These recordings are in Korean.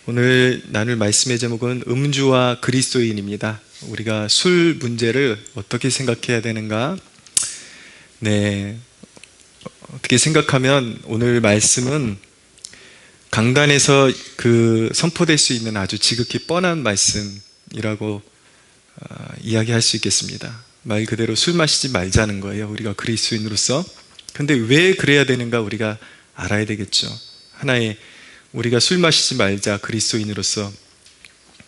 오늘 나눌 말씀의 제목은 음주와 그리스도인입니다. 우리가 술 문제를 어떻게 생각해야 되는가? 어떻게 생각하면 오늘 말씀은 강단에서 선포될 수 있는 아주 지극히 뻔한 말씀이라고 이야기할 수 있겠습니다. 말 그대로 술 마시지 말자는 거예요. 우리가 그리스도인으로서. 근데 왜 그래야 되는가 우리가 알아야 되겠죠. 하나의 우리가 술 마시지 말자 그리스도인으로서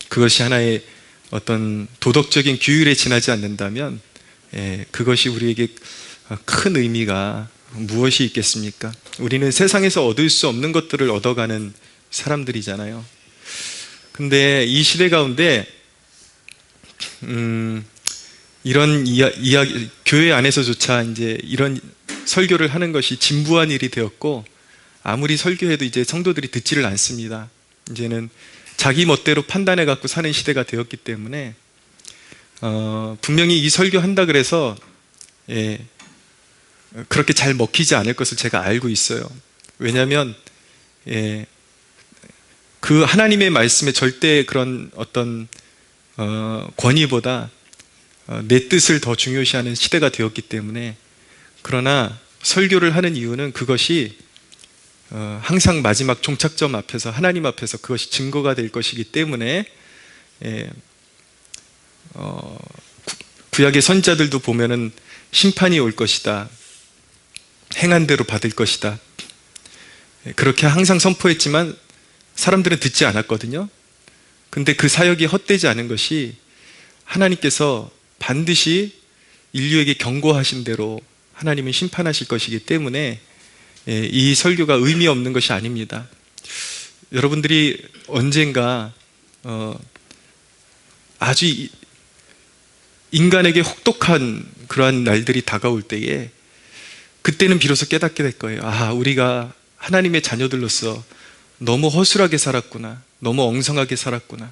그것이 하나의 어떤 도덕적인 규율에 지나지 않는다면 그것이 우리에게 큰 의미가 무엇이 있겠습니까? 우리는 세상에서 얻을 수 없는 것들을 얻어가는 사람들이잖아요. 근데 이 시대 가운데 이런 이야기 교회 안에서조차 이제 이런 설교를 하는 것이 진부한 일이 되었고, 아무리 설교해도 이제 성도들이 듣지를 않습니다. 이제는 자기 멋대로 판단해 갖고 사는 시대가 되었기 때문에 분명히 이 설교한다 그래서 그렇게 잘 먹히지 않을 것을 제가 알고 있어요. 왜냐하면 그 하나님의 말씀에 절대 그런 어떤 권위보다 내 뜻을 더 중요시하는 시대가 되었기 때문에. 그러나 설교를 하는 이유는 그것이 항상 마지막 종착점 앞에서, 하나님 앞에서 그것이 증거가 될 것이기 때문에. 구약의 선지자들도 보면은 심판이 올 것이다, 행한 대로 받을 것이다, 그렇게 항상 선포했지만 사람들은 듣지 않았거든요. 근데 그 사역이 헛되지 않은 것이 하나님께서 반드시 인류에게 경고하신 대로 하나님은 심판하실 것이기 때문에 이 설교가 의미 없는 것이 아닙니다. 여러분들이 언젠가 아주 인간에게 혹독한 그러한 날들이 다가올 때에 그때는 비로소 깨닫게 될 거예요. 우리가 하나님의 자녀들로서 너무 허술하게 살았구나, 너무 엉성하게 살았구나,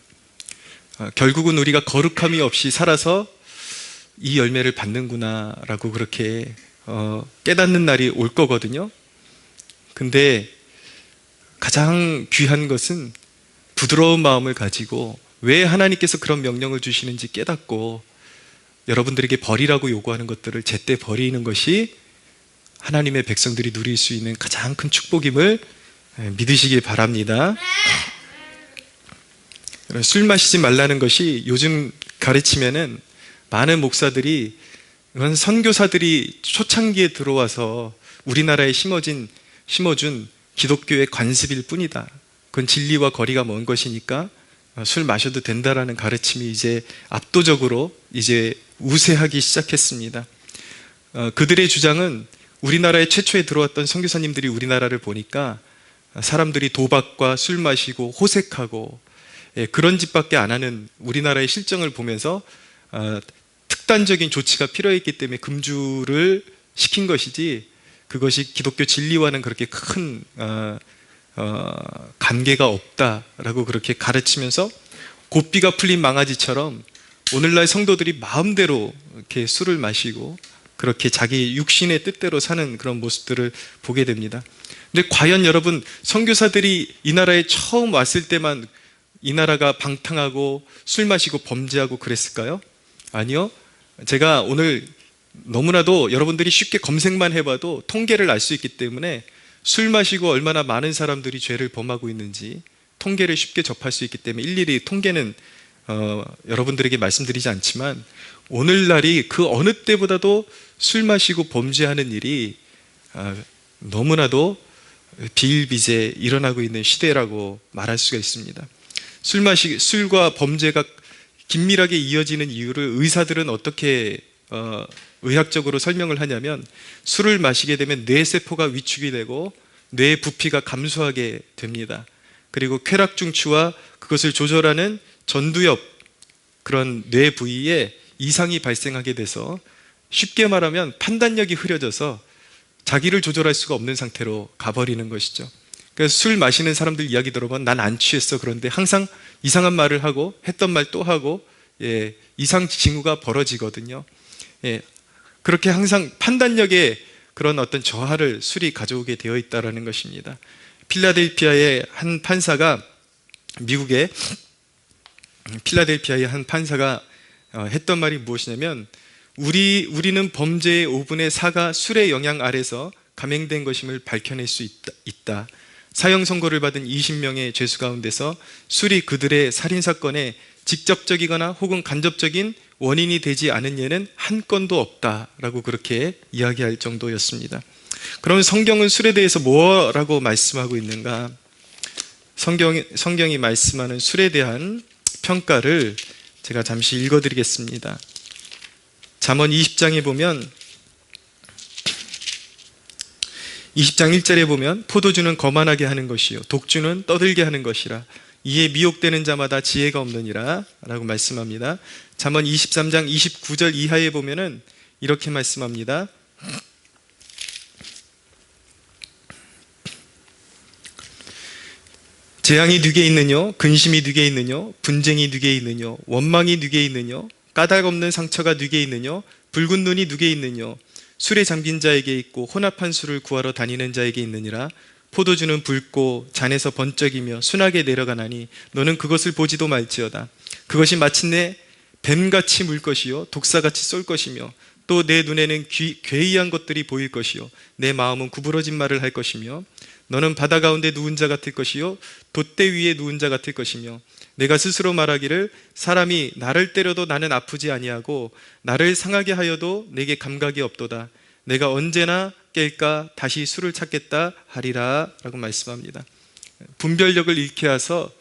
결국은 우리가 거룩함이 없이 살아서 이 열매를 받는구나 라고 그렇게 깨닫는 날이 올 거거든요. 근데 가장 귀한 것은 부드러운 마음을 가지고 왜 하나님께서 그런 명령을 주시는지 깨닫고 여러분들에게 버리라고 요구하는 것들을 제때 버리는 것이 하나님의 백성들이 누릴 수 있는 가장 큰 축복임을 믿으시기 바랍니다. 술 마시지 말라는 것이 요즘 가르치면은 많은 목사들이, 이건 선교사들이 초창기에 들어와서 우리나라에 심어준 기독교의 관습일 뿐이다. 그건 진리와 거리가 먼 것이니까 술 마셔도 된다라는 가르침이 이제 압도적으로 이제 우세하기 시작했습니다. 그들의 주장은 우리나라에 최초에 들어왔던 선교사님들이 우리나라를 보니까 사람들이 도박과 술 마시고 호색하고 그런 짓밖에 안 하는 우리나라의 실정을 보면서 특단적인 조치가 필요했기 때문에 금주를 시킨 것이지, 그것이 기독교 진리와는 그렇게 큰 관계가 없다라고 그렇게 가르치면서 고삐가 풀린 망아지처럼 오늘날 성도들이 마음대로 이렇게 술을 마시고 그렇게 자기 육신의 뜻대로 사는 그런 모습들을 보게 됩니다. 근데 과연 여러분, 선교사들이 이 나라에 처음 왔을 때만 이 나라가 방탕하고 술 마시고 범죄하고 그랬을까요? 아니요. 제가 오늘 너무나도 여러분들이 쉽게 검색만 해봐도 통계를 알 수 있기 때문에 술 마시고 얼마나 많은 사람들이 죄를 범하고 있는지 통계를 쉽게 접할 수 있기 때문에 일일이 통계는 여러분들에게 말씀드리지 않지만, 오늘날이 그 어느 때보다도 술 마시고 범죄하는 일이 너무나도 비일비재 일어나고 있는 시대라고 말할 수가 있습니다. 술과 범죄가 긴밀하게 이어지는 이유를 의사들은 어떻게 의학적으로 설명을 하냐면, 술을 마시게 되면 뇌세포가 위축이 되고 뇌 부피가 감소하게 됩니다. 그리고 쾌락중추와 그것을 조절하는 전두엽, 그런 뇌 부위에 이상이 발생하게 돼서 쉽게 말하면 판단력이 흐려져서 자기를 조절할 수가 없는 상태로 가버리는 것이죠. 그래서 술 마시는 사람들 이야기 들어보면 난 안 취했어, 그런데 항상 이상한 말을 하고 했던 말 또 하고 이상 징후가 벌어지거든요. 그렇게 항상 판단력에 그런 어떤 저하를 술이 가져오게 되어 있다는 것입니다. 필라델피아의 한 판사가 미국의 필라델피아의 한 판사가 했던 말이 무엇이냐면, 우리는 범죄의 5분의 4가 술의 영향 아래서 감행된 것임을 밝혀낼 수 있다. 사형 선고를 받은 20명의 죄수 가운데서 술이 그들의 살인사건에 직접적이거나 혹은 간접적인 원인이 되지 않은 예는 한 건도 없다라고 그렇게 이야기할 정도였습니다. 그러면 성경은 술에 대해서 뭐라고 말씀하고 있는가? 성경이 말씀하는 술에 대한 평가를 제가 잠시 읽어드리겠습니다. 잠언 20장에 보면 20장 1절에 보면 포도주는 거만하게 하는 것이요 독주는 떠들게 하는 것이라 이에 미혹되는 자마다 지혜가 없느니라 라고 말씀합니다. 잠언 23장 29절 이하에 보면은 이렇게 말씀합니다. 재앙이 누게 있느뇨? 근심이 누게 있느뇨? 분쟁이 누게 있느뇨? 원망이 누게 있느뇨? 까닭 없는 상처가 누게 있느뇨? 붉은 눈이 누게 있느뇨? 술에 잠긴 자에게 있고 혼합한 술을 구하러 다니는 자에게 있느니라. 포도주는 붉고 잔에서 번쩍이며 순하게 내려가나니 너는 그것을 보지도 말지어다. 그것이 마침내 뱀같이 물 것이요 독사같이 쏠 것이며 또 내 눈에는 괴이한 것들이 보일 것이요 내 마음은 구부러진 말을 할 것이며 너는 바다 가운데 누운 자 같을 것이요 돛대 위에 누운 자 같을 것이며 내가 스스로 말하기를 사람이 나를 때려도 나는 아프지 아니하고 나를 상하게 하여도 내게 감각이 없도다. 내가 언제나 깰까 다시 술을 찾겠다 하리라 라고 말씀합니다. 분별력을 잃게 해서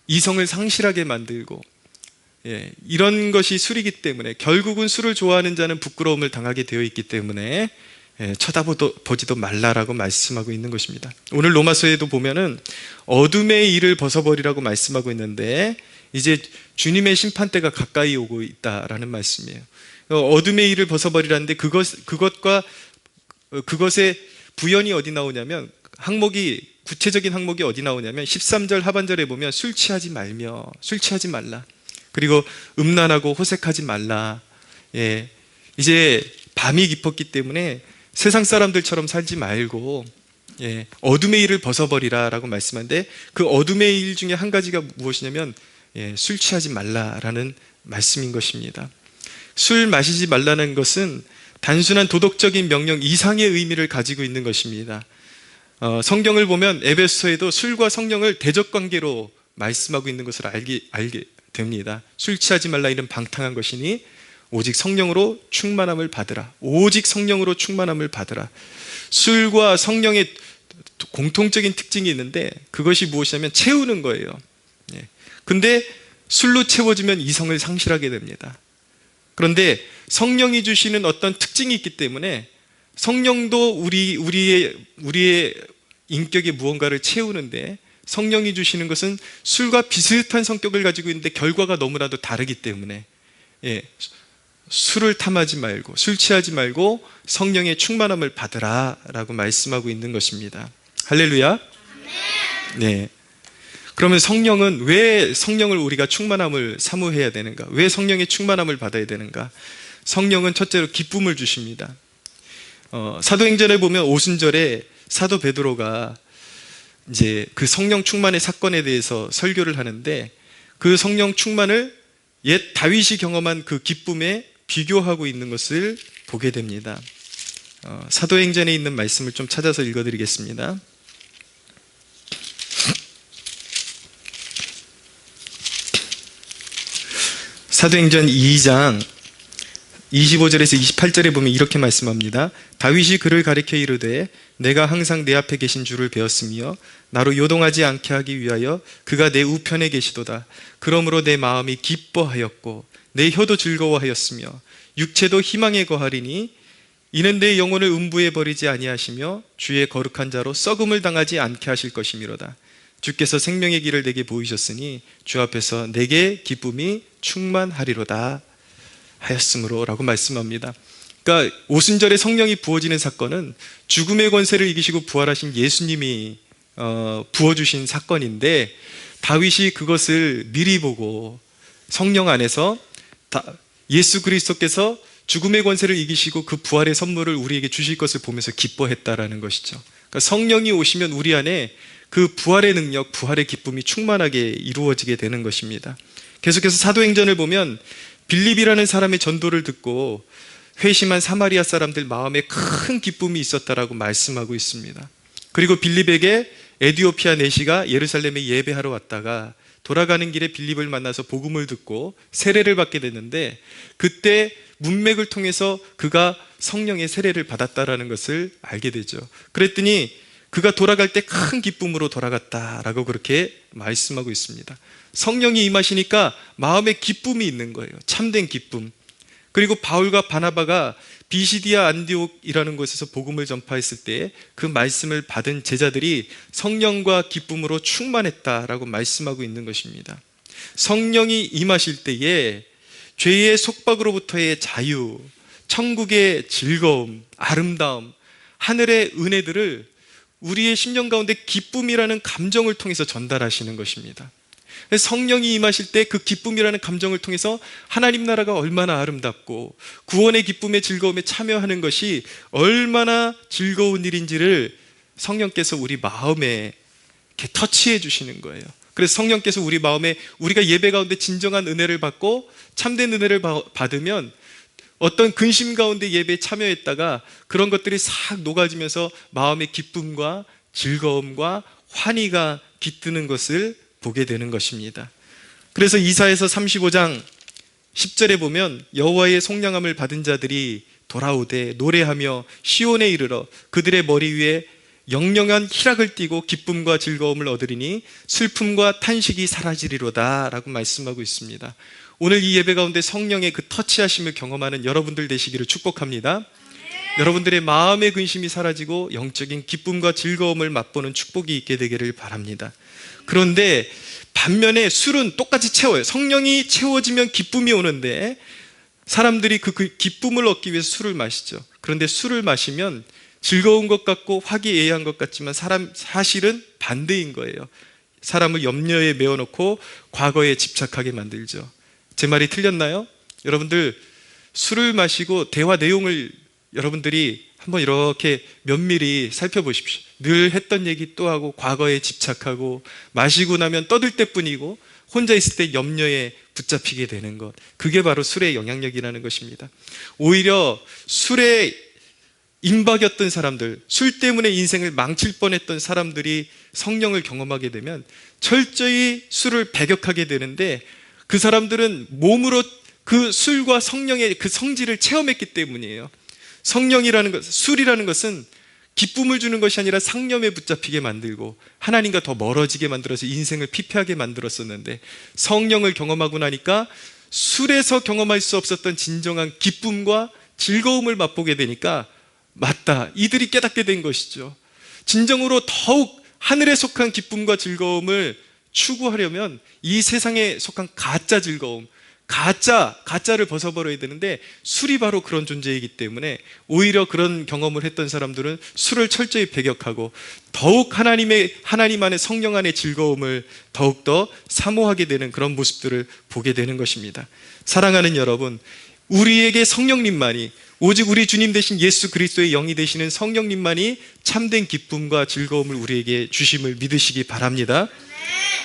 이성을 상실하게 만들고, 이런 것이 술이기 때문에 결국은 술을 좋아하는 자는 부끄러움을 당하게 되어 있기 때문에 쳐다보지도 말라라고 말씀하고 있는 것입니다. 오늘 로마서에도 보면은 어둠의 일을 벗어버리라고 말씀하고 있는데 이제 주님의 심판대가 가까이 오고 있다라는 말씀이에요. 어둠의 일을 벗어버리라는데 그것의 부연이 어디 나오냐면 구체적인 항목이 어디 나오냐면 13절 하반절에 보면 술 취하지 말라. 그리고 음란하고 호색하지 말라. 이제 밤이 깊었기 때문에 세상 사람들처럼 살지 말고 어둠의 일을 벗어버리라라고 말씀하는데 그 어둠의 일 중에 한 가지가 무엇이냐면 술 취하지 말라라는 말씀인 것입니다. 술 마시지 말라는 것은 단순한 도덕적인 명령 이상의 의미를 가지고 있는 것입니다. 성경을 보면 에베소서에도 술과 성령을 대적관계로 말씀하고 있는 것을 알게 됩니다. 술 취하지 말라 이런 방탕한 것이니 오직 성령으로 충만함을 받으라. 오직 성령으로 충만함을 받으라. 술과 성령의 공통적인 특징이 있는데 그것이 무엇이냐면 채우는 거예요. 근데 술로 채워지면 이성을 상실하게 됩니다. 그런데 성령이 주시는 어떤 특징이 있기 때문에 성령도 우리의 인격에 무언가를 채우는데 성령이 주시는 것은 술과 비슷한 성격을 가지고 있는데 결과가 너무나도 다르기 때문에 술을 탐하지 말고 술 취하지 말고 성령의 충만함을 받으라 라고 말씀하고 있는 것입니다. 할렐루야. 네. 그러면 성령은 왜 성령을 우리가 충만함을 사모해야 되는가? 왜 성령의 충만함을 받아야 되는가? 성령은 첫째로 기쁨을 주십니다. 사도행전에 보면 오순절에 사도 베드로가 이제 그 성령 충만의 사건에 대해서 설교를 하는데 그 성령 충만을 옛 다윗이 경험한 그 기쁨에 비교하고 있는 것을 보게 됩니다. 사도행전에 있는 말씀을 좀 찾아서 읽어드리겠습니다. 사도행전 2장 25절에서 28절에 보면 이렇게 말씀합니다. 다윗이 그를 가리켜 이르되 내가 항상 내 앞에 계신 줄을 배웠으며 나로 요동하지 않게 하기 위하여 그가 내 우편에 계시도다. 그러므로 내 마음이 기뻐하였고 내 혀도 즐거워하였으며 육체도 희망에 거하리니 이는 내 영혼을 음부에 버리지 아니하시며 주의 거룩한 자로 썩음을 당하지 않게 하실 것이미로다. 주께서 생명의 길을 내게 보이셨으니 주 앞에서 내게 기쁨이 충만하리로다 하였으므로 라고 말씀합니다. 그러니까 오순절에 성령이 부어지는 사건은 죽음의 권세를 이기시고 부활하신 예수님이 부어주신 사건인데 다윗이 그것을 미리 보고 성령 안에서 예수 그리스도께서 죽음의 권세를 이기시고 그 부활의 선물을 우리에게 주실 것을 보면서 기뻐했다라는 것이죠. 그러니까 성령이 오시면 우리 안에 그 부활의 능력, 부활의 기쁨이 충만하게 이루어지게 되는 것입니다. 계속해서 사도행전을 보면 빌립이라는 사람의 전도를 듣고 회심한 사마리아 사람들 마음에 큰 기쁨이 있었다라고 말씀하고 있습니다. 그리고 빌립에게 에디오피아 내시가 예루살렘에 예배하러 왔다가 돌아가는 길에 빌립을 만나서 복음을 듣고 세례를 받게 됐는데, 그때 문맥을 통해서 그가 성령의 세례를 받았다라는 것을 알게 되죠. 그랬더니 그가 돌아갈 때 큰 기쁨으로 돌아갔다라고 그렇게 말씀하고 있습니다. 성령이 임하시니까 마음에 기쁨이 있는 거예요. 참된 기쁨. 그리고 바울과 바나바가 비시디아 안디옥이라는 곳에서 복음을 전파했을 때 그 말씀을 받은 제자들이 성령과 기쁨으로 충만했다라고 말씀하고 있는 것입니다. 성령이 임하실 때에 죄의 속박으로부터의 자유, 천국의 즐거움, 아름다움, 하늘의 은혜들을 우리의 심령 가운데 기쁨이라는 감정을 통해서 전달하시는 것입니다. 성령이 임하실 때 그 기쁨이라는 감정을 통해서 하나님 나라가 얼마나 아름답고 구원의 기쁨의 즐거움에 참여하는 것이 얼마나 즐거운 일인지를 성령께서 우리 마음에 이렇게 터치해 주시는 거예요. 그래서 성령께서 우리 마음에, 우리가 예배 가운데 진정한 은혜를 받고 참된 은혜를 받으면 어떤 근심 가운데 예배에 참여했다가 그런 것들이 싹 녹아지면서 마음의 기쁨과 즐거움과 환희가 깃드는 것을 보게 되는 것입니다. 그래서 이사야서 35장 10절에 보면 여호와의 속량함을 받은 자들이 돌아오되 노래하며 시온에 이르러 그들의 머리 위에 영영한 희락을 띠고 기쁨과 즐거움을 얻으리니 슬픔과 탄식이 사라지리로다 라고 말씀하고 있습니다. 오늘 이 예배 가운데 성령의 그 터치하심을 경험하는 여러분들 되시기를 축복합니다. 여러분들의 마음의 근심이 사라지고 영적인 기쁨과 즐거움을 맛보는 축복이 있게 되기를 바랍니다. 그런데 반면에 술은 똑같이 채워요. 성령이 채워지면 기쁨이 오는데 사람들이 그 기쁨을 얻기 위해서 술을 마시죠. 그런데 술을 마시면 즐거운 것 같고 화기애애한 것 같지만 사실은 반대인 거예요. 사람을 염려에 메워놓고 과거에 집착하게 만들죠. 제 말이 틀렸나요? 여러분들 술을 마시고 대화 내용을 여러분들이 한번 이렇게 면밀히 살펴보십시오. 늘 했던 얘기 또 하고 과거에 집착하고 마시고 나면 떠들 때뿐이고 혼자 있을 때 염려에 붙잡히게 되는 것, 그게 바로 술의 영향력이라는 것입니다. 오히려 술에 임박였던 사람들, 술 때문에 인생을 망칠 뻔했던 사람들이 성령을 경험하게 되면 철저히 술을 배격하게 되는데, 그 사람들은 몸으로 그 술과 성령의 그 성질을 체험했기 때문이에요. 성령이라는 것, 술이라는 것은 기쁨을 주는 것이 아니라 상념에 붙잡히게 만들고 하나님과 더 멀어지게 만들어서 인생을 피폐하게 만들었었는데, 성령을 경험하고 나니까 술에서 경험할 수 없었던 진정한 기쁨과 즐거움을 맛보게 되니까, 맞다, 이들이 깨닫게 된 것이죠. 진정으로 더욱 하늘에 속한 기쁨과 즐거움을 추구하려면 이 세상에 속한 가짜 즐거움, 가짜를 벗어버려야 되는데, 술이 바로 그런 존재이기 때문에 오히려 그런 경험을 했던 사람들은 술을 철저히 배격하고 더욱 하나님 안에 성령 안의 즐거움을 더욱더 사모하게 되는 그런 모습들을 보게 되는 것입니다. 사랑하는 여러분, 우리에게 성령님만이, 오직 우리 주님 되신 예수 그리스도의 영이 되시는 성령님만이 참된 기쁨과 즐거움을 우리에게 주심을 믿으시기 바랍니다.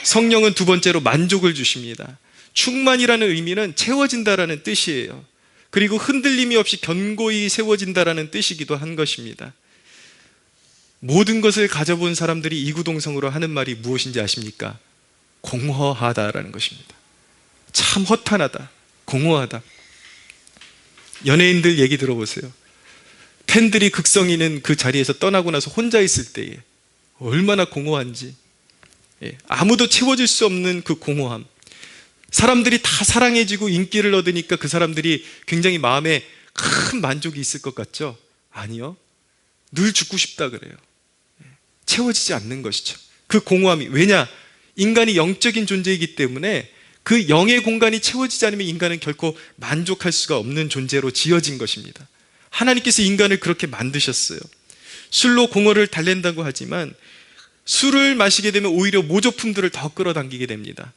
성령은 두 번째로 만족을 주십니다. 충만이라는 의미는 채워진다라는 뜻이에요. 그리고 흔들림이 없이 견고히 세워진다라는 뜻이기도 한 것입니다. 모든 것을 가져본 사람들이 이구동성으로 하는 말이 무엇인지 아십니까? 공허하다라는 것입니다. 참 허탄하다, 공허하다. 연예인들 얘기 들어보세요. 팬들이 극성이는 그 자리에서 떠나고 나서 혼자 있을 때에 얼마나 공허한지, 아무도 채워질 수 없는 그 공허함. 사람들이 다 사랑해지고 인기를 얻으니까 그 사람들이 굉장히 마음에 큰 만족이 있을 것 같죠? 아니요. 늘 죽고 싶다 그래요. 채워지지 않는 것이죠. 그 공허함이. 왜냐? 인간이 영적인 존재이기 때문에 그 영의 공간이 채워지지 않으면 인간은 결코 만족할 수가 없는 존재로 지어진 것입니다. 하나님께서 인간을 그렇게 만드셨어요. 술로 공허를 달랜다고 하지만 술을 마시게 되면 오히려 모조품들을 더 끌어당기게 됩니다.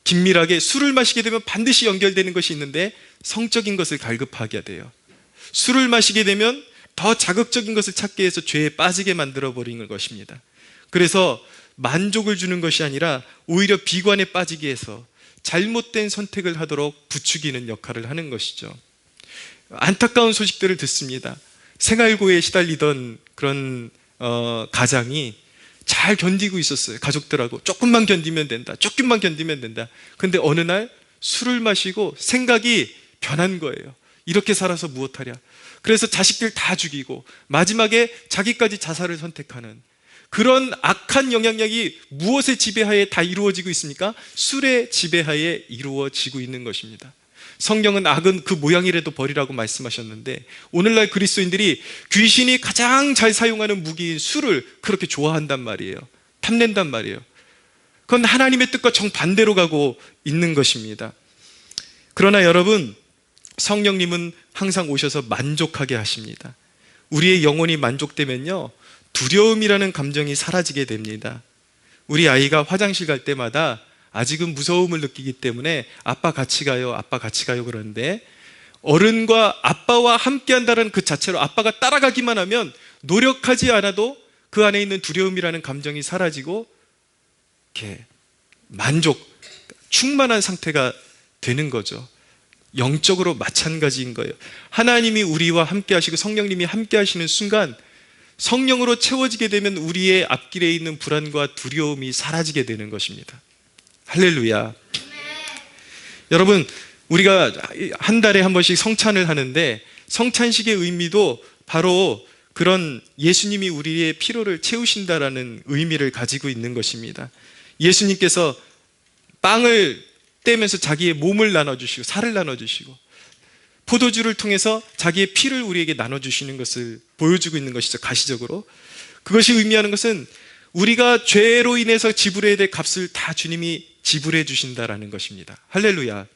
긴밀하게 술을 마시게 되면 반드시 연결되는 것이 있는데 성적인 것을 갈급하게 돼요. 술을 마시게 되면 더 자극적인 것을 찾게 해서 죄에 빠지게 만들어 버리는 것입니다. 그래서 만족을 주는 것이 아니라 오히려 비관에 빠지게 해서 잘못된 선택을 하도록 부추기는 역할을 하는 것이죠. 안타까운 소식들을 듣습니다. 생활고에 시달리던 그런 가장이 잘 견디고 있었어요. 가족들하고 조금만 견디면 된다, 조금만 견디면 된다. 근데 어느 날 술을 마시고 생각이 변한 거예요. 이렇게 살아서 무엇하랴. 그래서 자식들 다 죽이고 마지막에 자기까지 자살을 선택하는 그런 악한 영향력이 무엇의 지배하에 다 이루어지고 있습니까? 술의 지배하에 이루어지고 있는 것입니다. 성경은 악은 그 모양이라도 버리라고 말씀하셨는데 오늘날 그리스도인들이 귀신이 가장 잘 사용하는 무기인 술을 그렇게 좋아한단 말이에요. 탐낸단 말이에요. 그건 하나님의 뜻과 정반대로 가고 있는 것입니다. 그러나 여러분, 성령님은 항상 오셔서 만족하게 하십니다. 우리의 영혼이 만족되면요, 두려움이라는 감정이 사라지게 됩니다. 우리 아이가 화장실 갈 때마다 아직은 무서움을 느끼기 때문에 아빠 같이 가요, 아빠 같이 가요 그러는데 어른과 아빠와 함께 한다는 그 자체로 아빠가 따라가기만 하면 노력하지 않아도 그 안에 있는 두려움이라는 감정이 사라지고 이렇게 만족, 충만한 상태가 되는 거죠. 영적으로 마찬가지인 거예요. 하나님이 우리와 함께 하시고 성령님이 함께 하시는 순간 성령으로 채워지게 되면 우리의 앞길에 있는 불안과 두려움이 사라지게 되는 것입니다. 할렐루야. 여러분, 우리가 한 달에 한 번씩 성찬을 하는데 성찬식의 의미도 바로 그런 예수님이 우리의 피로를 채우신다라는 의미를 가지고 있는 것입니다. 예수님께서 빵을 떼면서 자기의 몸을 나눠주시고 살을 나눠주시고 포도주를 통해서 자기의 피를 우리에게 나눠주시는 것을 보여주고 있는 것이죠. 가시적으로. 그것이 의미하는 것은 우리가 죄로 인해서 지불해야 될 값을 다 주님이 지불해 주신다라는 것입니다. 할렐루야.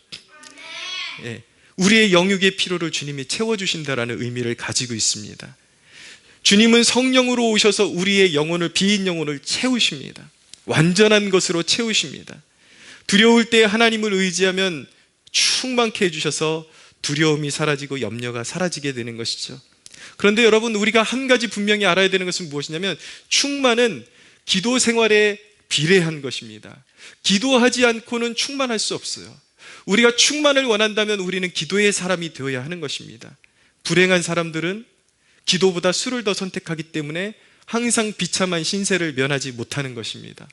예, 우리의 영육의 피로를 주님이 채워주신다라는 의미를 가지고 있습니다. 주님은 성령으로 오셔서 우리의 영혼을, 비인 영혼을 채우십니다. 완전한 것으로 채우십니다. 두려울 때 하나님을 의지하면 충만케 해주셔서 두려움이 사라지고 염려가 사라지게 되는 것이죠. 그런데 여러분, 우리가 한 가지 분명히 알아야 되는 것은 무엇이냐면 충만은 기도 생활에 비례한 것입니다. 기도하지 않고는 충만할 수 없어요. 우리가 충만을 원한다면 우리는 기도의 사람이 되어야 하는 것입니다. 불행한 사람들은 기도보다 술을 더 선택하기 때문에 항상 비참한 신세를 면하지 못하는 것입니다.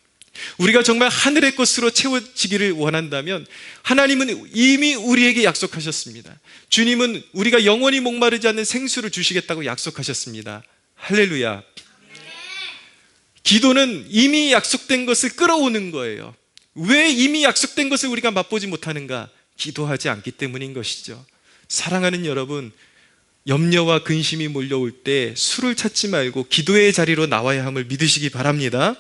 우리가 정말 하늘의 것으로 채워지기를 원한다면 하나님은 이미 우리에게 약속하셨습니다. 주님은 우리가 영원히 목마르지 않는 생수를 주시겠다고 약속하셨습니다. 할렐루야. 기도는 이미 약속된 것을 끌어오는 거예요. 왜 이미 약속된 것을 우리가 맛보지 못하는가? 기도하지 않기 때문인 것이죠. 사랑하는 여러분, 염려와 근심이 몰려올 때 술을 찾지 말고 기도의 자리로 나와야 함을 믿으시기 바랍니다.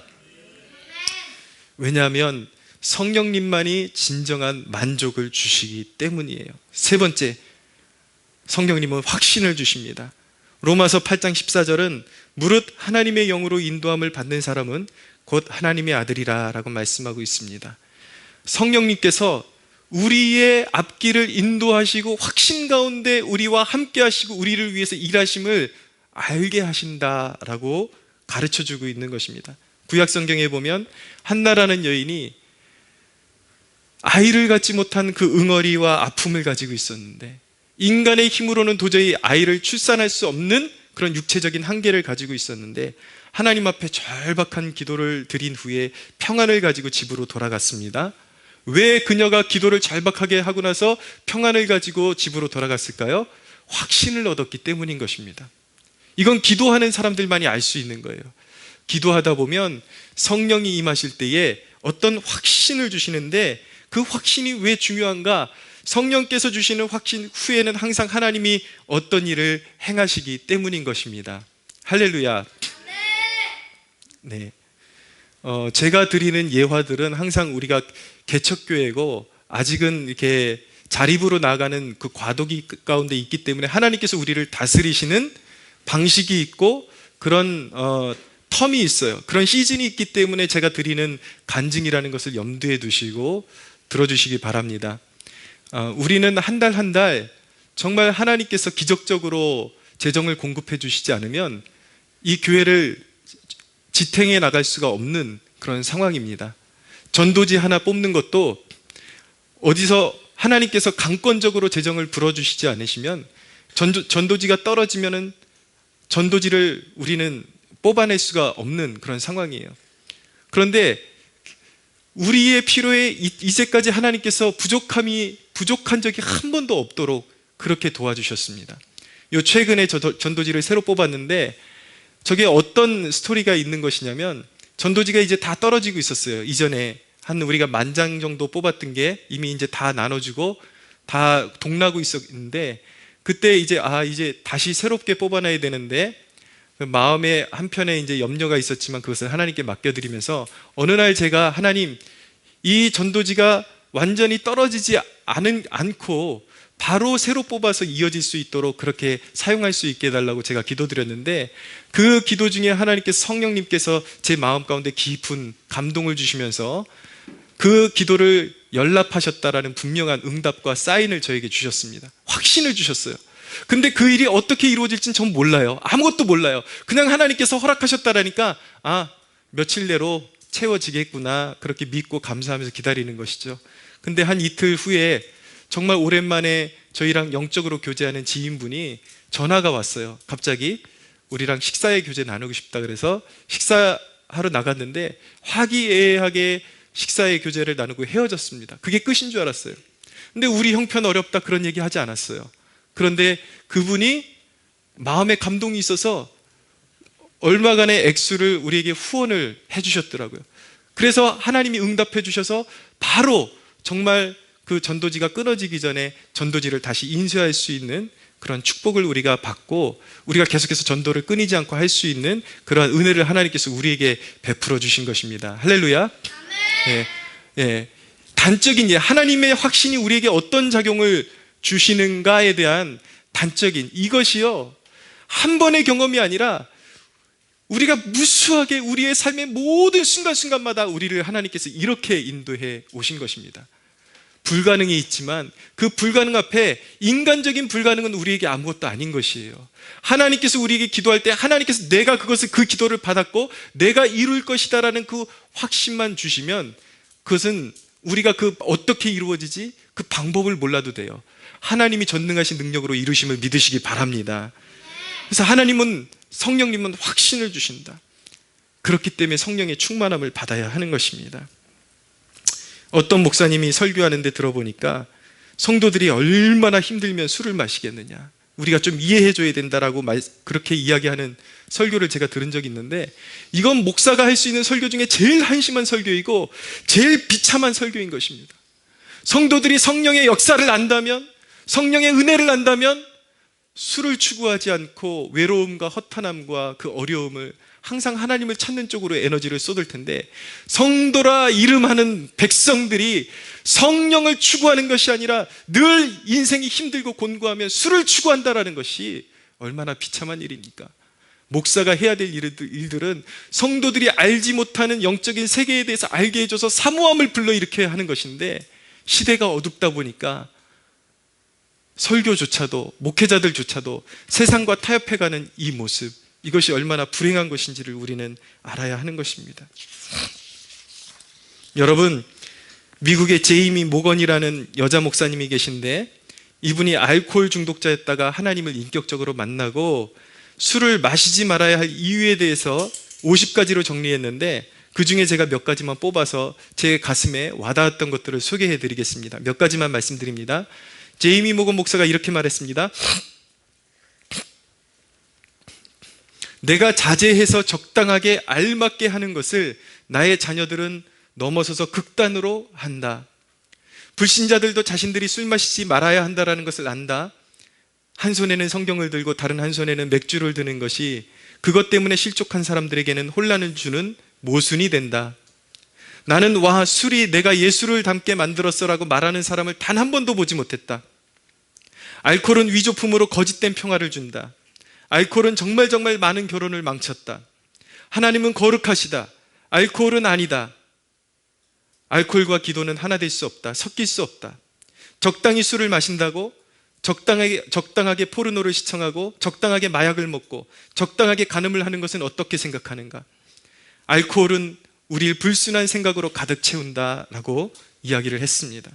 왜냐하면 성령님만이 진정한 만족을 주시기 때문이에요. 세 번째, 성령님은 확신을 주십니다. 로마서 8장 14절은 무릇 하나님의 영으로 인도함을 받는 사람은 곧 하나님의 아들이라 라고 말씀하고 있습니다. 성령님께서 우리의 앞길을 인도하시고 확신 가운데 우리와 함께 하시고 우리를 위해서 일하심을 알게 하신다라고 가르쳐주고 있는 것입니다. 구약성경에 보면 한나라는 여인이 아이를 갖지 못한 그 응어리와 아픔을 가지고 있었는데 인간의 힘으로는 도저히 아이를 출산할 수 없는 그런 육체적인 한계를 가지고 있었는데 하나님 앞에 절박한 기도를 드린 후에 평안을 가지고 집으로 돌아갔습니다. 왜 그녀가 기도를 절박하게 하고 나서 평안을 가지고 집으로 돌아갔을까요? 확신을 얻었기 때문인 것입니다. 이건 기도하는 사람들만이 알 수 있는 거예요. 기도하다 보면 성령이 임하실 때에 어떤 확신을 주시는데 그 확신이 왜 중요한가? 성령께서 주시는 확신 후에는 항상 하나님이 어떤 일을 행하시기 때문인 것입니다. 할렐루야. 네. 제가 드리는 예화들은 항상 우리가 개척교회고 아직은 이렇게 자립으로 나아가는 그 과도기 가운데 있기 때문에 하나님께서 우리를 다스리시는 방식이 있고 그런 텀이 있어요. 그런 시즌이 있기 때문에 제가 드리는 간증이라는 것을 염두에 두시고 들어주시기 바랍니다. 우리는 한 달 한 달 정말 하나님께서 기적적으로 재정을 공급해 주시지 않으면 이 교회를 지탱해 나갈 수가 없는 그런 상황입니다. 전도지 하나 뽑는 것도 어디서 하나님께서 강권적으로 재정을 불어주시지 않으시면 전도지가 떨어지면은 전도지를 우리는 뽑아낼 수가 없는 그런 상황이에요. 그런데 우리의 필요에 이제까지 하나님께서 부족한 적이 한 번도 없도록 그렇게 도와주셨습니다. 요 최근에 전도지를 새로 뽑았는데 저게 어떤 스토리가 있는 것이냐면 전도지가 이제 다 떨어지고 있었어요. 이전에 한 우리가 10,000장 정도 뽑았던 게 이미 이제 다 나눠주고 다 동나고 있었는데 그때 이제 이제 다시 새롭게 뽑아놔야 되는데 마음에 한편에 이제 염려가 있었지만 그것을 하나님께 맡겨드리면서 어느 날 제가 하나님 이 전도지가 완전히 떨어지지 않고 바로 새로 뽑아서 이어질 수 있도록 그렇게 사용할 수 있게 해달라고 제가 기도드렸는데 그 기도 중에 하나님께서 성령님께서 제 마음 가운데 깊은 감동을 주시면서 그 기도를 연락하셨다라는 분명한 응답과 사인을 저에게 주셨습니다. 확신을 주셨어요. 근데 그 일이 어떻게 이루어질지는 전 몰라요. 아무것도 몰라요. 그냥 하나님께서 허락하셨다라니까 며칠 내로 채워지겠구나 그렇게 믿고 감사하면서 기다리는 것이죠. 근데 한 이틀 후에 정말 오랜만에 저희랑 영적으로 교제하는 지인분이 전화가 왔어요. 갑자기 우리랑 식사의 교제 나누고 싶다 그래서 식사하러 나갔는데 화기애애하게 식사의 교제를 나누고 헤어졌습니다. 그게 끝인 줄 알았어요. 근데 우리 형편 어렵다 그런 얘기 하지 않았어요. 그런데 그분이 마음에 감동이 있어서 얼마간의 액수를 우리에게 후원을 해주셨더라고요. 그래서 하나님이 응답해 주셔서 바로 정말 그 전도지가 끊어지기 전에 전도지를 다시 인쇄할 수 있는 그런 축복을 우리가 받고 우리가 계속해서 전도를 끊이지 않고 할 수 있는 그러한 은혜를 하나님께서 우리에게 베풀어 주신 것입니다. 할렐루야. 단적인 하나님의 확신이 우리에게 어떤 작용을 주시는가에 대한 단적인 이것이요 한 번의 경험이 아니라 우리가 무수하게 우리의 삶의 모든 순간순간마다 우리를 하나님께서 이렇게 인도해 오신 것입니다. 불가능이 있지만 그 불가능 앞에 인간적인 불가능은 우리에게 아무것도 아닌 것이에요. 하나님께서 우리에게 기도할 때 하나님께서 내가 그 기도를 받았고 내가 이룰 것이다라는 그 확신만 주시면 그것은 우리가 어떻게 이루어지지 그 방법을 몰라도 돼요. 하나님이 전능하신 능력으로 이루심을 믿으시기 바랍니다. 그래서 하나님은 성령님은 확신을 주신다. 그렇기 때문에 성령의 충만함을 받아야 하는 것입니다. 어떤 목사님이 설교하는데 들어보니까 성도들이 얼마나 힘들면 술을 마시겠느냐 우리가 좀 이해해줘야 된다라고 그렇게 이야기하는 설교를 제가 들은 적이 있는데 이건 목사가 할 수 있는 설교 중에 제일 한심한 설교이고 제일 비참한 설교인 것입니다. 성도들이 성령의 역사를 안다면 성령의 은혜를 안다면 술을 추구하지 않고 외로움과 허탄함과 그 어려움을 항상 하나님을 찾는 쪽으로 에너지를 쏟을 텐데 성도라 이름하는 백성들이 성령을 추구하는 것이 아니라 늘 인생이 힘들고 곤고하면 술을 추구한다라는 것이 얼마나 비참한 일입니까? 목사가 해야 될 일들은 성도들이 알지 못하는 영적인 세계에 대해서 알게 해줘서 사모함을 불러일으켜야 하는 것인데 시대가 어둡다 보니까 설교조차도 목회자들조차도 세상과 타협해가는 이 모습 이것이 얼마나 불행한 것인지를 우리는 알아야 하는 것입니다. 여러분 미국의 제이미 모건이라는 여자 목사님이 계신데 이분이 알코올 중독자였다가 하나님을 인격적으로 만나고 술을 마시지 말아야 할 이유에 대해서 50가지로 정리했는데 그 중에 제가 몇 가지만 뽑아서 제 가슴에 와닿았던 것들을 소개해 드리겠습니다. 몇 가지만 말씀드립니다. 제이미 모건 목사가 이렇게 말했습니다. 내가 자제해서 적당하게 알맞게 하는 것을 나의 자녀들은 넘어서서 극단으로 한다. 불신자들도 자신들이 술 마시지 말아야 한다는 것을 안다. 한 손에는 성경을 들고 다른 한 손에는 맥주를 드는 것이 그것 때문에 실족한 사람들에게는 혼란을 주는 모순이 된다. 나는 술이 내가 예수를 닮게 만들었어라고 말하는 사람을 단 한 번도 보지 못했다. 알코올은 위조품으로 거짓된 평화를 준다. 알코올은 정말 많은 결혼을 망쳤다. 하나님은 거룩하시다. 알코올은 아니다. 알코올과 기도는 하나 될 수 없다. 섞일 수 없다. 적당히 술을 마신다고 적당하게 포르노를 시청하고 적당하게 마약을 먹고 적당하게 간음을 하는 것은 어떻게 생각하는가? 알코올은 우리를 불순한 생각으로 가득 채운다라고 이야기를 했습니다.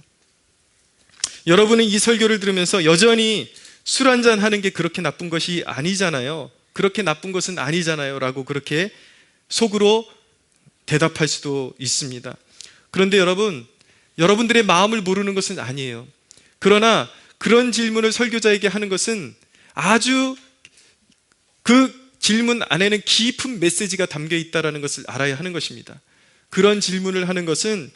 여러분은 이 설교를 들으면서 여전히 술 한잔 하는 게 그렇게 나쁜 것이 아니잖아요. 그렇게 나쁜 것은 아니잖아요. 라고 그렇게 속으로 대답할 수도 있습니다. 그런데 여러분들의 마음을 모르는 것은 아니에요. 그러나 그런 질문을 설교자에게 하는 것은 아주 그 질문 안에는 깊은 메시지가 담겨 있다는 것을 알아야 하는 것입니다. 그런 질문을 하는 것은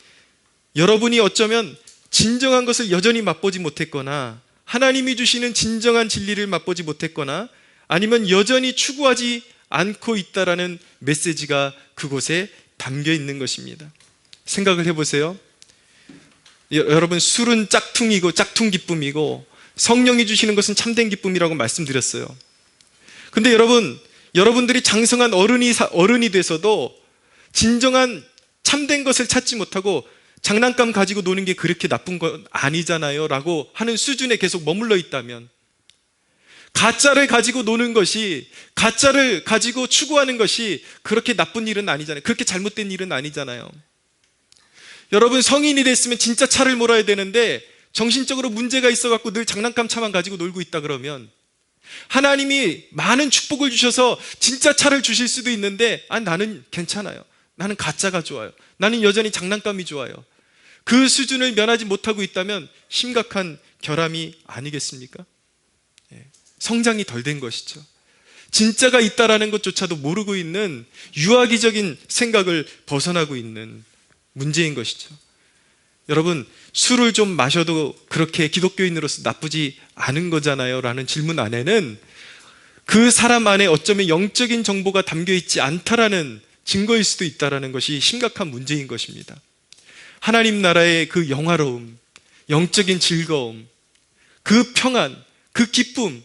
여러분이 어쩌면 진정한 것을 여전히 맛보지 못했거나 하나님이 주시는 진정한 진리를 맛보지 못했거나 아니면 여전히 추구하지 않고 있다는 메시지가 그곳에 담겨 있는 것입니다. 생각을 해보세요. 여러분, 술은 짝퉁이고 짝퉁 기쁨이고 성령이 주시는 것은 참된 기쁨이라고 말씀드렸어요. 근데 여러분들이 장성한 어른이 돼서도 진정한 참된 것을 찾지 못하고 장난감 가지고 노는 게 그렇게 나쁜 건 아니잖아요 라고 하는 수준에 계속 머물러 있다면, 가짜를 가지고 노는 것이, 가짜를 가지고 추구하는 것이 그렇게 나쁜 일은 아니잖아요. 그렇게 잘못된 일은 아니잖아요. 여러분, 성인이 됐으면 진짜 차를 몰아야 되는데 정신적으로 문제가 있어갖고 늘 장난감 차만 가지고 놀고 있다 그러면, 하나님이 많은 축복을 주셔서 진짜 차를 주실 수도 있는데 나는 괜찮아요, 나는 가짜가 좋아요, 나는 여전히 장난감이 좋아요, 그 수준을 면하지 못하고 있다면 심각한 결함이 아니겠습니까? 성장이 덜 된 것이죠. 진짜가 있다라는 것조차도 모르고 있는 유아기적인 생각을 벗어나고 있는 문제인 것이죠. 여러분, 술을 좀 마셔도 그렇게 기독교인으로서 나쁘지 않은 거잖아요 라는 질문 안에는 그 사람 안에 어쩌면 영적인 정보가 담겨 있지 않다라는 증거일 수도 있다는 것이 심각한 문제인 것입니다. 하나님 나라의 그 영화로움, 영적인 즐거움, 그 평안, 그 기쁨,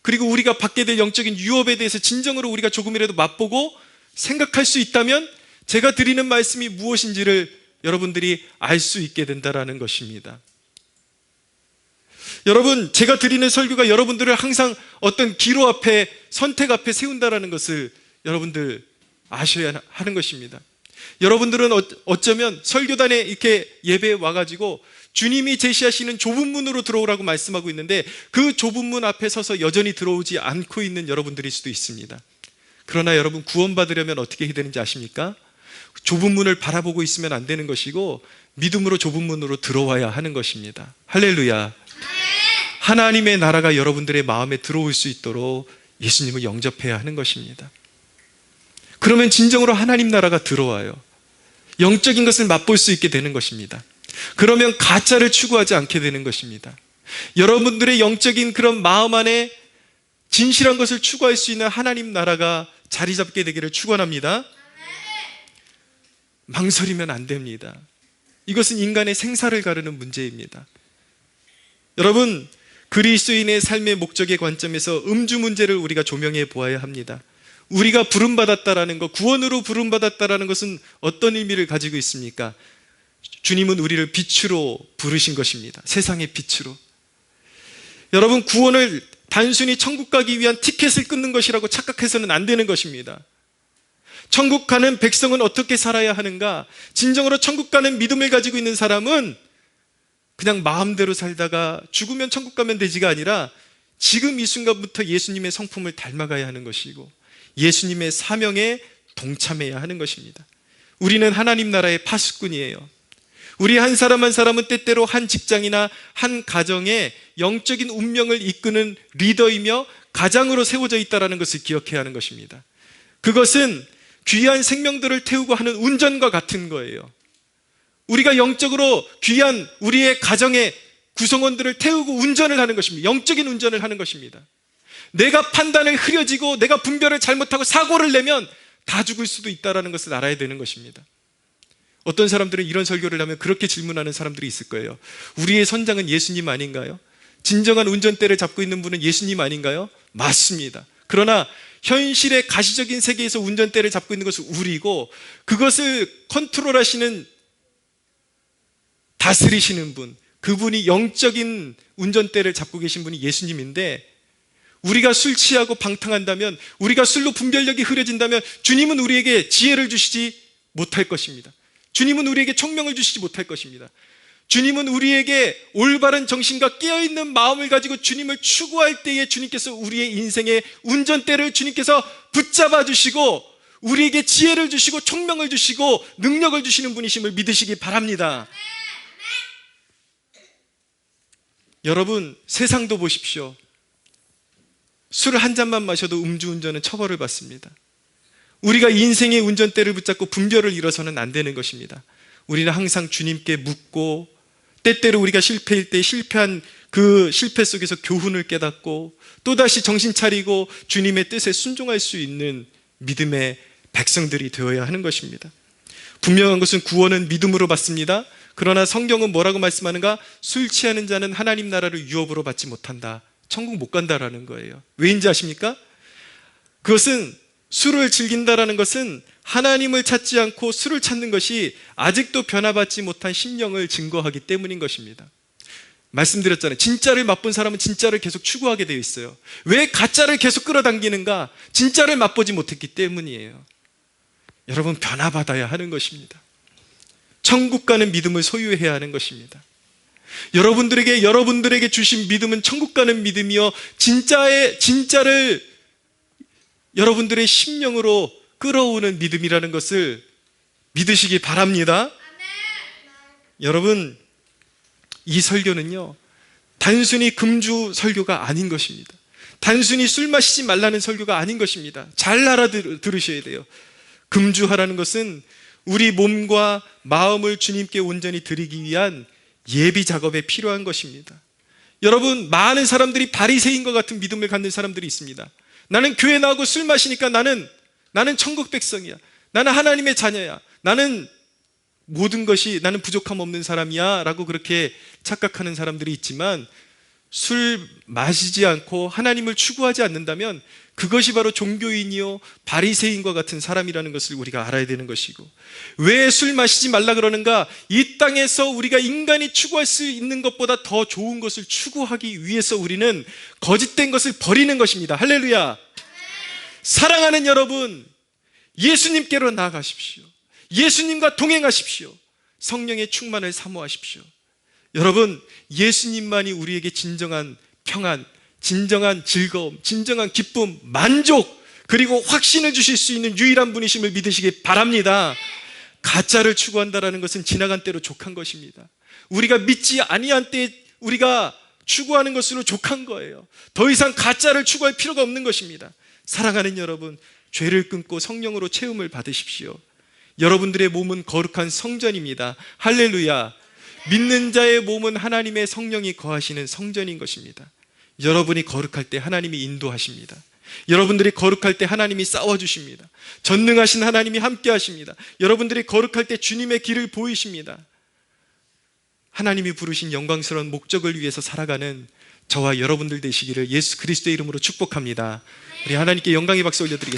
그리고 우리가 받게 될 영적인 유업에 대해서 진정으로 우리가 조금이라도 맛보고 생각할 수 있다면 제가 드리는 말씀이 무엇인지를 여러분들이 알 수 있게 된다는 것입니다. 여러분, 제가 드리는 설교가 여러분들을 항상 어떤 기로 앞에, 선택 앞에 세운다는 것을 여러분들 아셔야 하는 것입니다. 여러분들은 어쩌면 설교단에 이렇게 예배에 와가지고 주님이 제시하시는 좁은 문으로 들어오라고 말씀하고 있는데 그 좁은 문 앞에 서서 여전히 들어오지 않고 있는 여러분들일 수도 있습니다. 그러나 여러분, 구원받으려면 어떻게 해야 되는지 아십니까? 좁은 문을 바라보고 있으면 안 되는 것이고 믿음으로 좁은 문으로 들어와야 하는 것입니다. 할렐루야. 하나님의 나라가 여러분들의 마음에 들어올 수 있도록 예수님을 영접해야 하는 것입니다. 그러면 진정으로 하나님 나라가 들어와요. 영적인 것을 맛볼 수 있게 되는 것입니다. 그러면 가짜를 추구하지 않게 되는 것입니다. 여러분들의 영적인 그런 마음 안에 진실한 것을 추구할 수 있는 하나님 나라가 자리 잡게 되기를 축원합니다. 망설이면 안 됩니다. 이것은 인간의 생사를 가르는 문제입니다. 여러분, 그리스도인의 삶의 목적의 관점에서 음주 문제를 우리가 조명해 보아야 합니다. 우리가 부름받았다라는 것, 구원으로 부름받았다라는 것은 어떤 의미를 가지고 있습니까? 주님은 우리를 빛으로 부르신 것입니다. 세상의 빛으로. 여러분, 구원을 단순히 천국 가기 위한 티켓을 끊는 것이라고 착각해서는 안 되는 것입니다. 천국 가는 백성은 어떻게 살아야 하는가? 진정으로 천국 가는 믿음을 가지고 있는 사람은 그냥 마음대로 살다가 죽으면 천국 가면 되지가 아니라 지금 이 순간부터 예수님의 성품을 닮아가야 하는 것이고 예수님의 사명에 동참해야 하는 것입니다. 우리는 하나님 나라의 파수꾼이에요. 우리 한 사람 한 사람은 때때로 한 직장이나 한 가정의 영적인 운명을 이끄는 리더이며 가장으로 세워져 있다는 것을 기억해야 하는 것입니다. 그것은 귀한 생명들을 태우고 하는 운전과 같은 거예요. 우리가 영적으로 귀한 우리의 가정의 구성원들을 태우고 운전을 하는 것입니다. 영적인 운전을 하는 것입니다. 내가 판단을 흐려지고 내가 분별을 잘못하고 사고를 내면 다 죽을 수도 있다는 것을 알아야 되는 것입니다. 어떤 사람들은 이런 설교를 하면 그렇게 질문하는 사람들이 있을 거예요. 우리의 선장은 예수님 아닌가요? 진정한 운전대를 잡고 있는 분은 예수님 아닌가요? 맞습니다. 그러나 현실의 가시적인 세계에서 운전대를 잡고 있는 것은 우리고 그것을 컨트롤하시는, 다스리시는 분, 그분이 영적인 운전대를 잡고 계신 분이 예수님인데, 우리가 술 취하고 방탕한다면, 우리가 술로 분별력이 흐려진다면 주님은 우리에게 지혜를 주시지 못할 것입니다. 주님은 우리에게 총명을 주시지 못할 것입니다. 주님은 우리에게 올바른 정신과 깨어있는 마음을 가지고 주님을 추구할 때에 주님께서 우리의 인생의 운전대를 주님께서 붙잡아 주시고 우리에게 지혜를 주시고 총명을 주시고 능력을 주시는 분이심을 믿으시기 바랍니다. 여러분, 세상도 보십시오. 술 한 잔만 마셔도 음주운전은 처벌을 받습니다. 우리가 인생의 운전대를 붙잡고 분별을 잃어서는 안 되는 것입니다. 우리는 항상 주님께 묻고, 때때로 우리가 실패일 때 실패한 그 실패 속에서 교훈을 깨닫고 또다시 정신 차리고 주님의 뜻에 순종할 수 있는 믿음의 백성들이 되어야 하는 것입니다. 분명한 것은 구원은 믿음으로 받습니다. 그러나 성경은 뭐라고 말씀하는가? 술 취하는 자는 하나님 나라를 유업으로 받지 못한다. 천국 못 간다라는 거예요. 왜인지 아십니까? 그것은, 술을 즐긴다라는 것은 하나님을 찾지 않고 술을 찾는 것이 아직도 변화받지 못한 심령을 증거하기 때문인 것입니다. 말씀드렸잖아요. 진짜를 맛본 사람은 진짜를 계속 추구하게 되어 있어요. 왜 가짜를 계속 끌어당기는가? 진짜를 맛보지 못했기 때문이에요. 여러분, 변화받아야 하는 것입니다. 천국 가는 믿음을 소유해야 하는 것입니다. 여러분들에게 주신 믿음은 천국 가는 믿음이요, 진짜를 여러분들의 심령으로 끌어오는 믿음이라는 것을 믿으시기 바랍니다. 여러분, 이 설교는요, 단순히 금주 설교가 아닌 것입니다. 단순히 술 마시지 말라는 설교가 아닌 것입니다. 잘 알아들으셔야 돼요. 금주하라는 것은 우리 몸과 마음을 주님께 온전히 드리기 위한 예비 작업에 필요한 것입니다. 여러분, 많은 사람들이 바리새인과 같은 믿음을 갖는 사람들이 있습니다. 나는 교회 나오고 술 마시니까 나는 천국 백성이야. 나는 하나님의 자녀야. 나는 모든 것이, 나는 부족함 없는 사람이야 라고 그렇게 착각하는 사람들이 있지만, 술 마시지 않고 하나님을 추구하지 않는다면 그것이 바로 종교인이요 바리새인과 같은 사람이라는 것을 우리가 알아야 되는 것이고, 왜 술 마시지 말라 그러는가? 이 땅에서 우리가 인간이 추구할 수 있는 것보다 더 좋은 것을 추구하기 위해서 우리는 거짓된 것을 버리는 것입니다. 할렐루야. 사랑하는 여러분, 예수님께로 나아가십시오. 예수님과 동행하십시오. 성령의 충만을 사모하십시오. 여러분, 예수님만이 우리에게 진정한 평안, 진정한 즐거움, 진정한 기쁨, 만족, 그리고 확신을 주실 수 있는 유일한 분이심을 믿으시기 바랍니다. 가짜를 추구한다는 것은 지나간 때로 족한 것입니다. 우리가 믿지 아니한 때에 우리가 추구하는 것으로 족한 거예요. 더 이상 가짜를 추구할 필요가 없는 것입니다. 사랑하는 여러분, 죄를 끊고 성령으로 채움을 받으십시오. 여러분들의 몸은 거룩한 성전입니다. 할렐루야. 믿는 자의 몸은 하나님의 성령이 거하시는 성전인 것입니다. 여러분이 거룩할 때 하나님이 인도하십니다. 여러분들이 거룩할 때 하나님이 싸워주십니다. 전능하신 하나님이 함께 하십니다. 여러분들이 거룩할 때 주님의 길을 보이십니다. 하나님이 부르신 영광스러운 목적을 위해서 살아가는 저와 여러분들 되시기를 예수 그리스도의 이름으로 축복합니다. 우리 하나님께 영광의 박수 올려드리겠습니다.